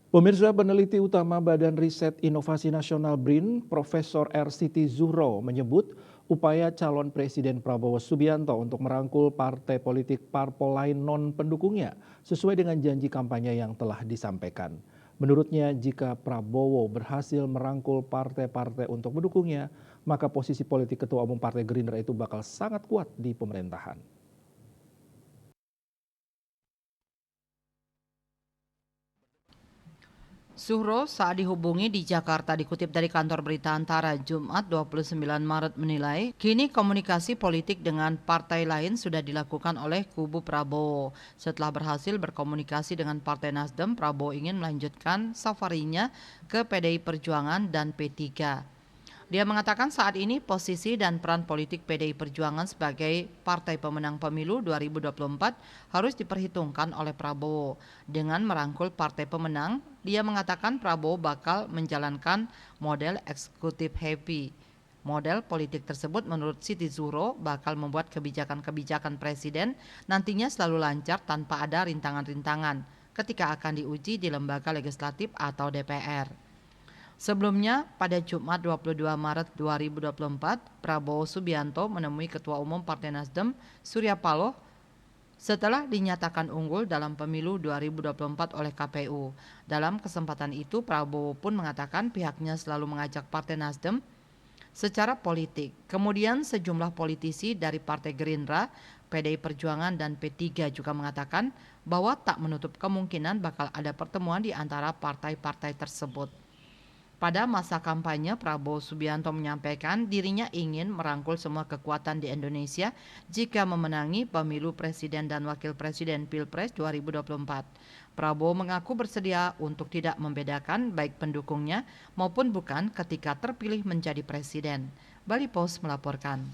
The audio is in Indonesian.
Pemirsa, peneliti utama Badan Riset Inovasi Nasional BRIN, Profesor R. Siti Zuhro menyebut upaya calon Presiden Prabowo Subianto untuk merangkul partai politik parpol lain non-pendukungnya sesuai dengan janji kampanye yang telah disampaikan. Menurutnya, jika Prabowo berhasil merangkul partai-partai untuk mendukungnya, maka posisi politik Ketua Umum Partai Gerindra itu bakal sangat kuat di pemerintahan. Zuhro saat dihubungi di Jakarta dikutip dari kantor berita Antara Jumat 29 Maret menilai, kini komunikasi politik dengan partai lain sudah dilakukan oleh kubu Prabowo. Setelah berhasil berkomunikasi dengan Partai Nasdem, Prabowo ingin melanjutkan safarinya ke PDI Perjuangan dan P3. Dia mengatakan saat ini posisi dan peran politik PDI Perjuangan sebagai partai pemenang pemilu 2024 harus diperhitungkan oleh Prabowo. Dengan merangkul partai pemenang, dia mengatakan Prabowo bakal menjalankan model eksekutif happy. Model politik tersebut menurut Siti Zuhro bakal membuat kebijakan-kebijakan presiden nantinya selalu lancar tanpa ada rintangan-rintangan ketika akan diuji di lembaga legislatif atau DPR. Sebelumnya, pada Jumat 22 Maret 2024, Prabowo Subianto menemui Ketua Umum Partai Nasdem, Surya Paloh, setelah dinyatakan unggul dalam pemilu 2024 oleh KPU. Dalam kesempatan itu, Prabowo pun mengatakan pihaknya selalu mengajak Partai Nasdem secara politik. Kemudian sejumlah politisi dari Partai Gerindra, PDI Perjuangan, dan P3 juga mengatakan bahwa tak menutup kemungkinan bakal ada pertemuan di antara partai-partai tersebut. Pada masa kampanye, Prabowo Subianto menyampaikan dirinya ingin merangkul semua kekuatan di Indonesia jika memenangi pemilu presiden dan wakil presiden Pilpres 2024. Prabowo mengaku bersedia untuk tidak membedakan baik pendukungnya maupun bukan ketika terpilih menjadi presiden. Bali Post melaporkan.